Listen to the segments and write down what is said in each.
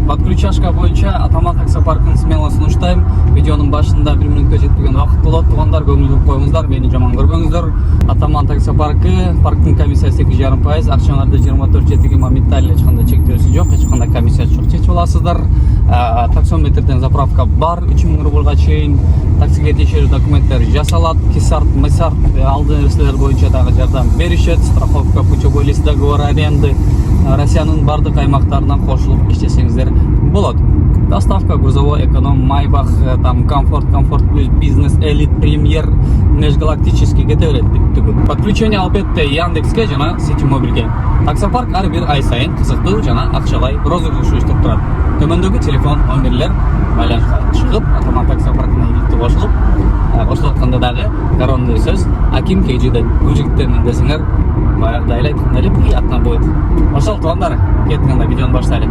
подключашка боюнча Атаман таксопарктын сменасын уштайм. Видеонун башында 1 мүнөткө жетпеген убакыт болот. Туугандар, көңүл буруп коюңуздар, мени жаман көрбөңүздөр. Атаман таксопаркы, парктын комиссиясы 2,5%, акчаңарды 24/7 моментально эч кандай чектөөсү жок, эч кандай комиссиясы жок, чечип аласыздар. Таксометрден заправка бар 3000 рубльга чейин. Таксиге тиешелүү документтер жасалат, кисарт, месарт, алдын нерселер боюнча дагы жардам беришет. Страховка, путевой лист, договор аренды, Россиянын бардык аймактарынан кошулуп иштесеңиздер болот. Доставка грузовой, эконом, майбах, там комфорт плюс, бизнес, элит, премьер, межгалактический кете берет бүттүгү. Подключение албетте Яндекске жана Ситимобилге. Таксопарк ар бир ай сайын кызыктуу жана акчалай розыгрыш уюштуруп турат. Төмөндөгү телефон номерлер байланышка чыгып, Атаман таксопаркына иликтүү кошулуп, кошулатканда дагы коронный сөз Аким Кейжиден үжүктөрүн десеңер, баягыдай эле айткандай эле приятно будет. Ошол туугандар, кеттикенде видеону баштайлы.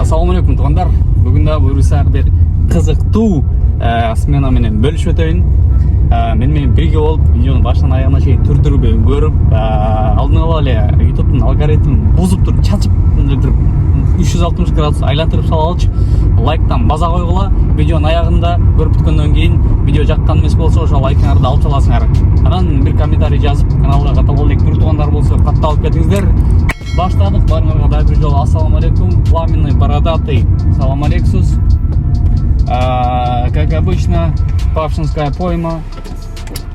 Ассаламу алейкум туугандар. Бүгүн да буюрса бир кызыктуу смена менен бөлүшүп өтөйүн. Мен менен бирге болуп, видеонун башынан аягына чейин түрдүрбөй көрүп, алдын ала эле YouTube'дун алгоритмин бузуп туруп, чачып 360 градус айлантырып салалычы. Лайктан база койгула. Видеонун аягында көрүп бүткөндөн кийин видео жаккан эмес болсо, ошол лайкыңарды алып саласыңар. Анан бир комментарий жазып, каналга катталып элек бир туугандар болсо, катталып кетиңиздер. Баштадык. Баарыңарга дагы бир жолу ассаламу алейкум. Пламенный бородатый. Салам алейксус. Как обычно, Павшинская пойма.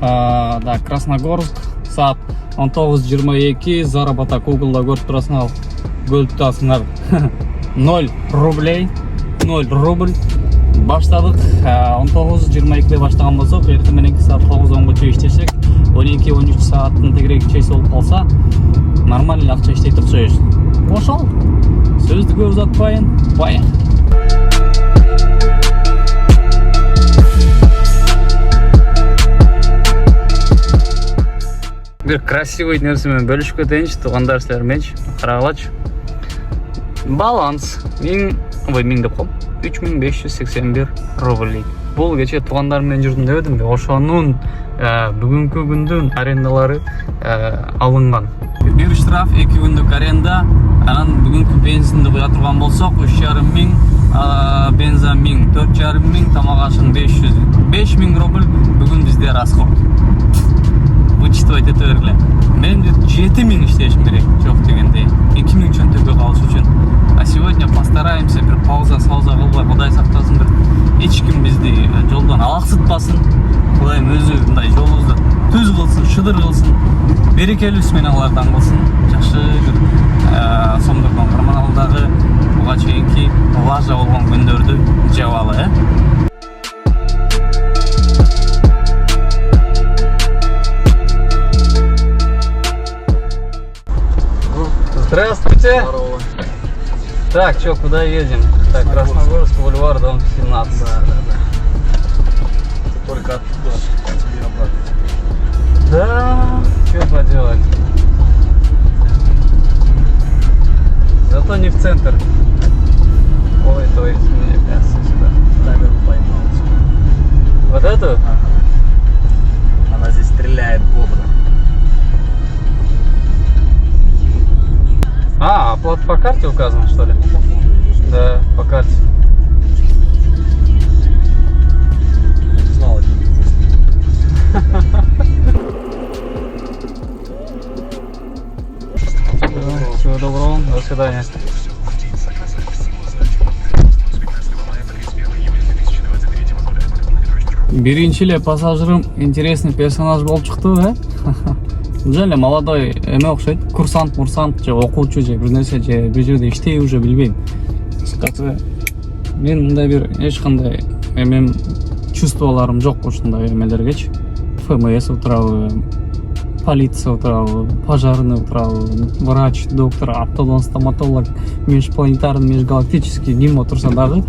Да, Красногорск. Саат 19:22. Заработок Google'да көрүп турасыңар. Бөлүп турасыңар. 0 рублей. 0 рубль. Баштадык. 19:22 баштаган болсок, эртең мененки саат 9:10 чейин иштесек, 12-13 сааттын тегереги чейин болуп калса, нормально акча иштей турсуз. Ошол. Сөздү көп узатпайын. Поехали. Бир красивый нерсе менен бөлүшүп кетейинчи, туугандар, силер менчи. Карагылачы. Баланс 1000 деп коем. 3581 рубль. Бул кече туугандар менен жүрдүм дебедимби? Ошонун бүгүнкү күндүн арендалары алынган. Бир штраф, 2 күндүк аренда. Анан бүгүнкү бензинди куя турган болсок, 3500, бензин 1000, 4500, тамак ашын 500. 5000 рубль бүгүн бизде расход. Вычитывать это бергиле. Мен 7000 иштешим керек, жок дегенде. 2000 үчүн төбө калыш үчүн. А сегодня постараемся бир пауза кылбай, Кудай сактасын, бир эч ким бизди жолдон алаксытпасын. Кудайым өзү мындай жолубузду түз кылсын, шыдыр кылсын. Берекелүү сменалардан кылсын. Жакшы бир сомдурдан карманалдагы буга чейинки лажа болгон күндөрдү жабалы, Здравствуйте. Здорово. Так, что, куда едем? Так, Красногорск, бульвар, дом 17. Да. Только оттуда тебе обратно. Да, что поделать. Зато не в центр. Ой, то есть мне кажется сюда. Камеру поймал. Вот эту? Ага. Она здесь стреляет бобра. Оплата по карте указана, что ли? Да, по карте. Я не знал, это не вкусно. Всего доброго, до свидания. Биринчи эле пассажирым интересный персонаж болуп чыкты, Жэле молодой эме окшойт, курсант, же окуучу же бир нерсе же бир жерде иштей уже билбейм. Кыскасы, мен мындай бир эч кандай эмем чувстволорум жок ушундай эмелергечи. ФМС отурабы, полиция отурабы, пожарный отурабы, врач, доктор, автодон, стоматолог, межпланетарный, межгалактический ким отурса дагы,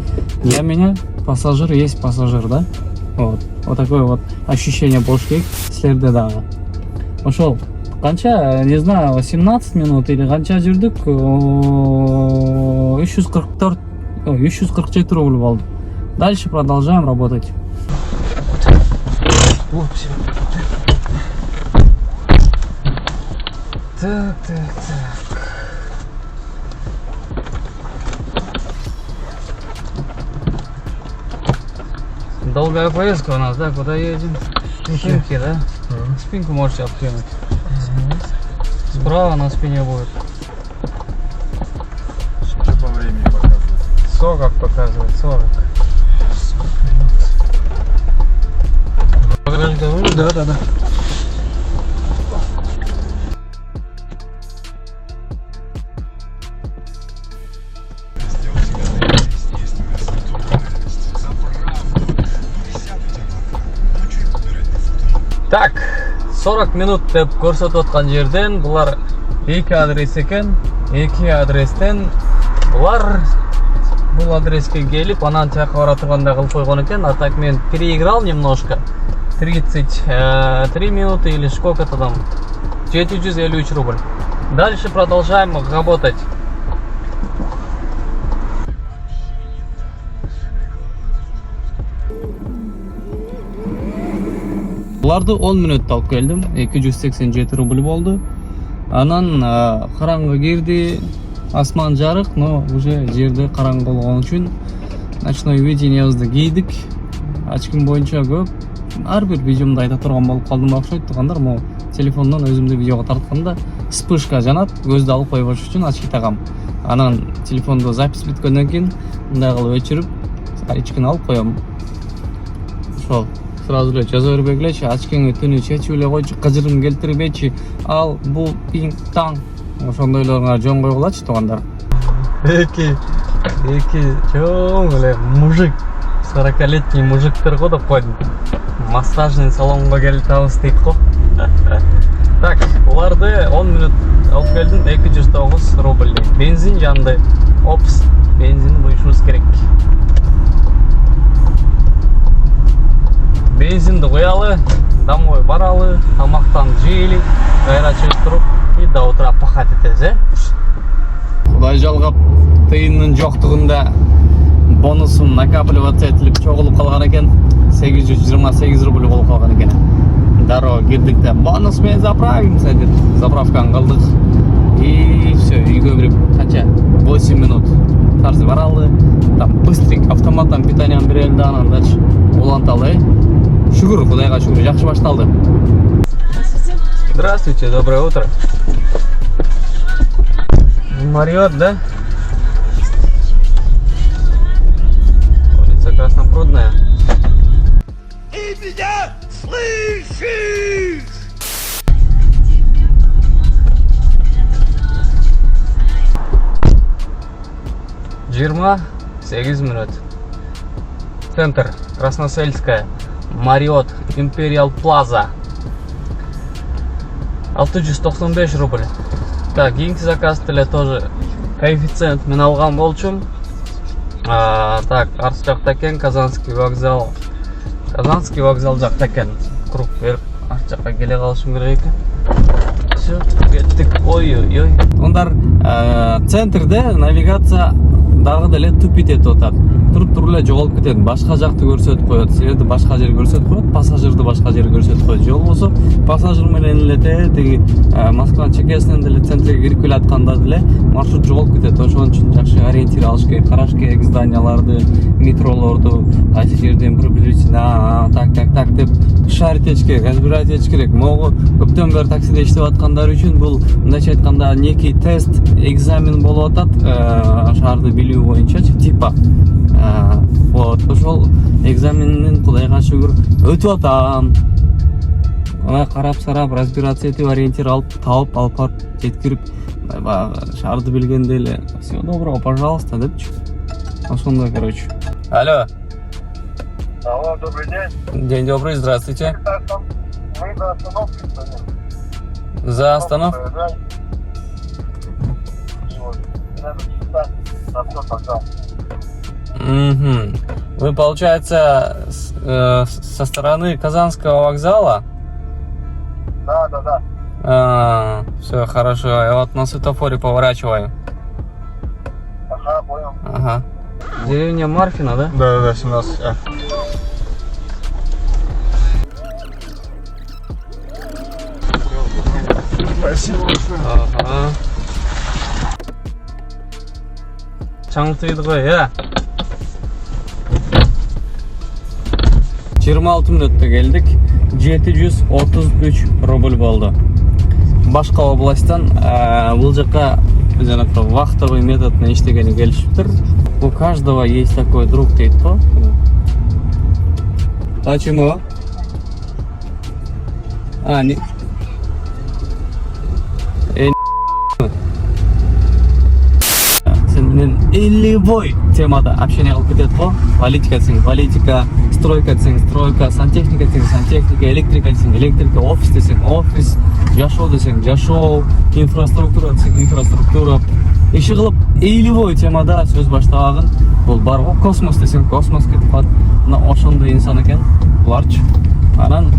для меня пассажир есть пассажир, да? Вот такое вот ощущение болуш керек силерде дагы. Ошол канча, не знаю, 18 минут или канча жүрдүк, 347 рубль болду. Дальше продолжаем работать. Так. Долгая поездка у нас, да? Куда едем? Химки, да? Спинку можете обтянуть. Справа на спине будет. Что по времени показывает? 40 показывает, 40. Да. Так, 40 минут деп көрсөтүп аткан жерден булар эки адрес экен. Эки адрестен булар бул адреске келип, анан тияка бара турганда кылып койгон экен. А так мен переиграл немножко. 33 минуты или сколько-то там. 753 рубль. Дальше продолжаем работать. Буларды 10 минутта алып келдим. 287 рубль болду. Анан караңгы кирди, асман жарык, но уже жерде караңгы болгон үчүн ночной видениябызды кийдик. Ачкым боюнча көп. Ар бир видеомду айта турган болуп калдым окшойт тугандар. Могу телефондон өзүмдү видеого тартканда вспышка жанат, көздү алып койбош үчүн ачып тагам. Анан телефонду запись бүткөндөн кийин мындай кылып өчүрүп, ачкыны алып коем. Ошол сразу эле жаза бербегилечи, ачкыңы түнү чечип эле койчу, кыжырын келтирбечи, ал бул пинг таң. Ошондойлорго жөн койгулачы тугандар. Эки чоң эле мужик, 40-летний мужиктер го деп койдум. Массажный салонго келип дейт го. Так, буларды 10 минут алып келдим, 209 рубль. Бензин жанды. Опс, бензин буюшубуз керек. Бензинди куялы, домой баралы, тамактан жейли, кайра чыгып туруп, и до утра пахать этебиз, Кудай жалгап, тыйындын жоктугунда бонусум накапливаться этилип чогулуп калган экен. 828 рубль болуп калган экен. Дароо кирдик да, бонус менен заправимся деп заправканы кылдык. И все, үйгө кирип канча? 8 минут тарсы баралы. Там быстренько автоматтан питанияны берели да, анан дальше уланталы. Шүгүр, Кудайга шүгүр, жакшы башталды. Здравствуйте, доброе утро. Мариот, да? Улица Краснопрудная. Ты меня слышишь? Жирма 8 минут. Центр, Красносельская. Мариот, Империал Плаза. 695 рубль. Так, кийинки заказ деле тоже коэффициент мен алган болчумун. Так, арт жакта экен, Казанский вокзал. Казанский вокзал жакта экен. Круг берип арт жакка келе калышым керек экен. Все, кеттик. Ой. Ондар центрде навигация дагы деле тупит этип атат. Туруп эле жоголуп кетет. Башка жакты көрсөтүп коет. Силерди башка жер көрсөтүп коет, пассажирди башка жер көрсөтүп коет. Жол болсо пассажир менен эле тиги Москванын чекесинен деле центрге кирип келатканда деле маршрут жоголуп кетет. Ошон үчүн жакшы ориентир алыш керек, караш керек зданияларды, метролорду, кайсы жерден приблизительно так деп шарить этиш керек, разбирать этиш керек. Могу көптөн бери таксиде иштеп аткандар үчүн бул мындайча айтканда некий тест, экзамен болуп атат, шаарды билүү боюнча типа. Вот, ошол экзаменин Кудайга шүгүр өтүп атам. Ана карап сарап, разбираться этип, ориентир алып, таап, алып барып жеткирип, шаарды билгенде эле всего доброго, пожалуйста депчи. Ошондой, короче. Алло. Алло, добрый день. День добрый, здравствуйте. Мы до остановки стоим. За остановку? Угу. Вы, получается, со стороны Казанского вокзала? Да. Все хорошо. Я вот на светофоре поворачиваю. Ага, понял. Ага. Деревня Марфина, да? Да, 17. Спасибо. Ага. Чаңтыйды ғой, 26 мүнөттө келдик. 733 рубль болду. Башка областтан бул жака жанакы вахтовый методно иштегени келишиптир. У каждого есть такой друг дейт го. Почему? Не. Сен любой темада общение кылып кетет го. Политика десең политика, стройка десең стройка, сантехника десең сантехника, электрика десең электрика, офис десең офис, жашоо десең жашоо, инфраструктура десең инфраструктура. Иши кылып любой темада сөз баштаган бул бар го. Космос десең космос кетип калат. Мына ошондой инсан экен буларчы. Анан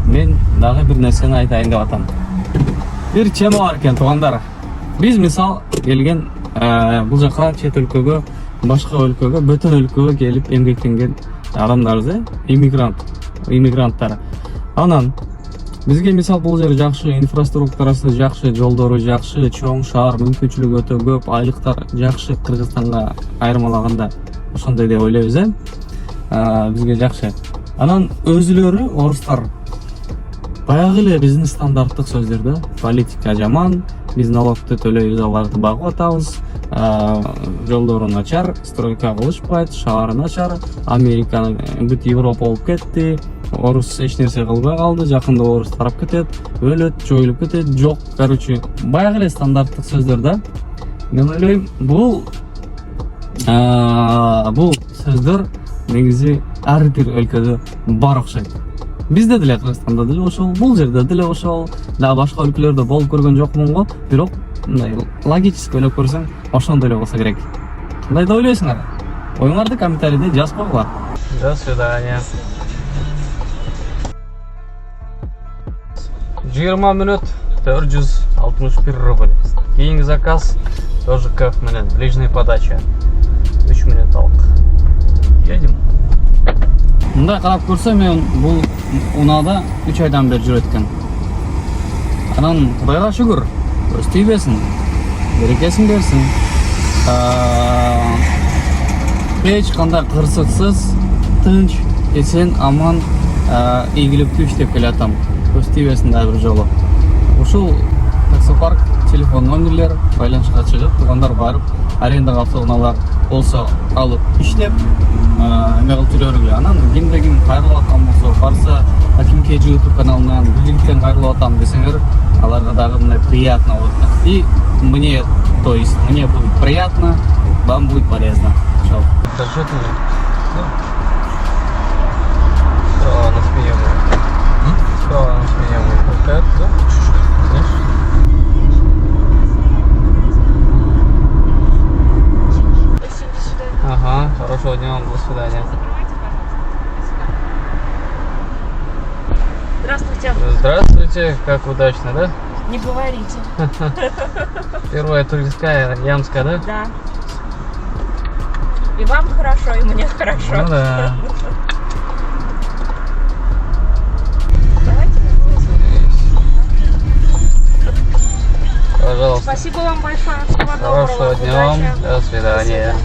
мен дагы бир нерсени айтайын деп атам. Бир тема бар экен туугандар. Биз мисал келген бул жака чет өлкөгө, башка өлкөгө, бөтөн өлкөгө келип эмгектенген адамдарбыз, иммигранттар. Анан бизге мисал бул жер жакшы, инфраструктурасы жакшы, жолдору жакшы, чоң шаар, мүмкүнчүлүгү өтө көп, айлыктар жакшы, Кыргызстанга айырмалаганда ошондой деп ойлойбуз, бизге жакшы. Анан өзүлөрү орустар баягы эле биздин стандарттык сөздөрдө политика жаман, биз налогду төлөйбүз, аларды багып атабыз, жолдору начар, стройка кылышпайт, шаары начар, Американы бүт Европа болуп кетти, орус эч нерсе кылбай калды, жакында орус тарап кетет, өлөт, жоюлуп кетет, жок, короче, баягы эле стандарттык сөздөр да. Мен ойлойм, бул сөздөр негизи ар бир өлкөдө бар окшойт. Бизде деле Кыргызстанда деле ошол, бул жерде деле ошол, да башка өлкөлөрдө болуп көргөн жокмун го, бирок мындай логически ойлоп көрсөң, ошондой эле болсо керек. Кандай да ойлойсуңар? Оюңарды комментарийде жазып койгула. До свидания. 20 мүнөт 461 рубль. Кийинки заказ тоже кэф менен ближняя подача. 3 мүнөт алдык. Едем. Мындай карап көрсөм, мен бул унаада 3 айдан бери жүрөт экен. Анан Кудайга шүгүр, өстөй берсин, берекесин берсин. Эч кандай кырсыксыз, тынч, эсен, аман, ийгиликтүү иштеп келатам. Өстөй берсин да бир жолу. Ушул таксопарк телефон номерлер байланышка чыгып, туугандар барып, арендага автоунаалар болсо алып иштеп, эме кылып жүрөлү. Анан кимде-ким кайрылып аткан болсо, барса Аким Кежи YouTube каналынан бирдиктен кайрылып атам десеңер, аларга дагы мындай приятно болот. И мне, то есть мне будет приятно, вам будет полезно. Чао. Держите меня. Справа нас меня будет. Справа нас меня будет пускать, да? Конечно. Ага, хорошего дня вам, до свидания. Здравствуйте. Здравствуйте, как удачно, да? Не говорите. Первая туристская, ямская, да? Да. И вам хорошо, и мне хорошо. Ну да. Давайте. Пожалуйста. Спасибо вам большое. Всего доброго. Хорошего дня вам. Удачи. До свидания.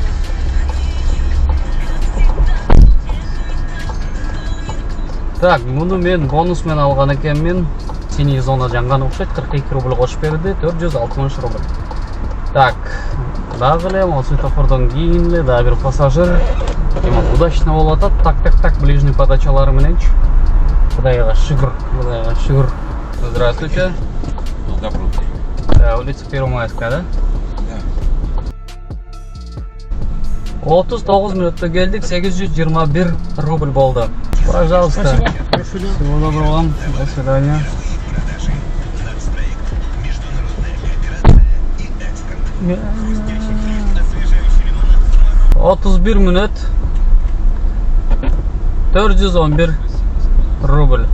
Так, муну мен бонус менен алган экенмин. Синий зона жанган окшойт, 42 рубль кошуп берди, 460 рубль. Так, дагы эле могу светофордон кийин эле дагы бир пассажир. Удачно болуп атат. Так, ближний подачалары мененчи. Кудайга шүгүр, Кудайга шүгүр. Здравствуйте. Добро. Да, улица Первомайская, да? Да. 39 минутта келдик, 821 рубль болду. Пожалуйста. Всего доброго вам. До свидания. Otuz bir minut 411 rubl.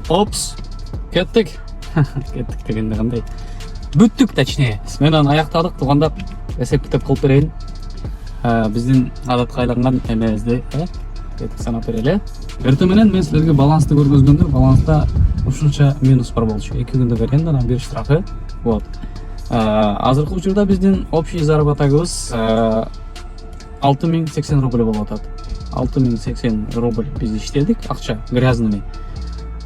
Опс, кеттик. Кеттик дегенде кандай? Бүттүк, точнее. Сменаны аяктадык, туугандар. Эсептеп кылып берейин. Биздин адатка айланган эмебизди, кеттик санап берели. Эртең менен мен силерге балансты көргөзгөндө, баланста ушунча минус бар болчу. 2 күндө берген, анан бир штрафы. Вот. Азыркы учурда биздин общий заработагыбыз 6080 рубль болуп атат. 6080 рубль биз иштедик, акча грязный.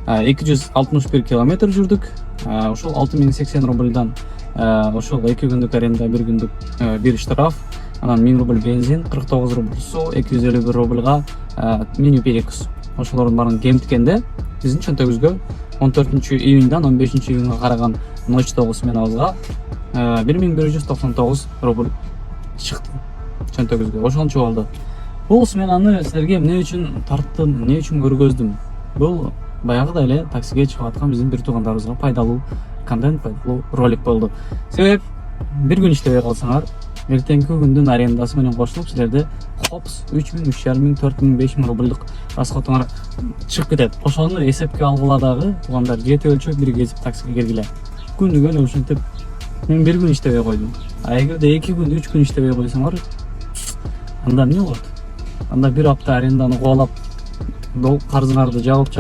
261 километр жүрдүк. Ошол 6080 рубльдан ошол 2 күндүк аренда, 1 күндүк бир штраф, анан 1000 рубль бензин, 49 рубль суу, 251 рубльга меню перекус. Ошолордун баарын кемиткенде биздин чөнтөгүбүзгө 14-июньдан 15-июнга караган ночтогу сменабызга 1199 рубль чыкты чөнтөгүбүзгө. Ошончо болду. Бул сменаны силерге эмне үчүн тарттым, эмне үчүн көргөздүм? Бул баягыда эле таксиге чыгып аткан биздин бир туугандарыбызга пайдалуу контент, пайдалуу ролик болду. Себеп бир күн иштебей калсаңар, эртеңки күндүн арендасы менен кошулуп силерде хопс 3000, 3500, 4000, 5000 рубльдук расходуңар чыгып кетет. Ошону эсепке алгыла дагы туугандар жети өлчөп бир кезип таксиге киргиле. Күндүгө эле ушинтип мен бир күн иштебей койдум. А эгерде 2 күн, 3 күн иштебей койсоңор, анда эмне болот? Анда бир апта аренданы кубалап, карзыңарды жаап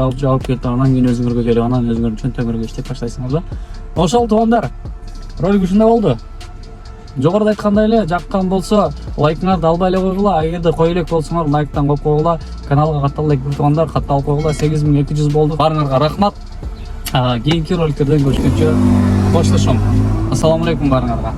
кетип, анан кийин өзүңөргө келип, анан өзүңөрдүн чөнтөгүңөргө иштеп баштайсыңар да. Ошол туугандар, ролик ушундай болду. Жогоруда айткандай эле, жаккан болсо лайкыңарды албай эле койгула. Эгерде кое элек болсоңор, лайктан коюп койгула. Каналга катталып элек туугандар, катталып койгула. 8200 болду. Баарыңарга рахмат. Кийинки роликтерден көрүшкөнчө коштошом. Ассаламу алейкум баарыңарга.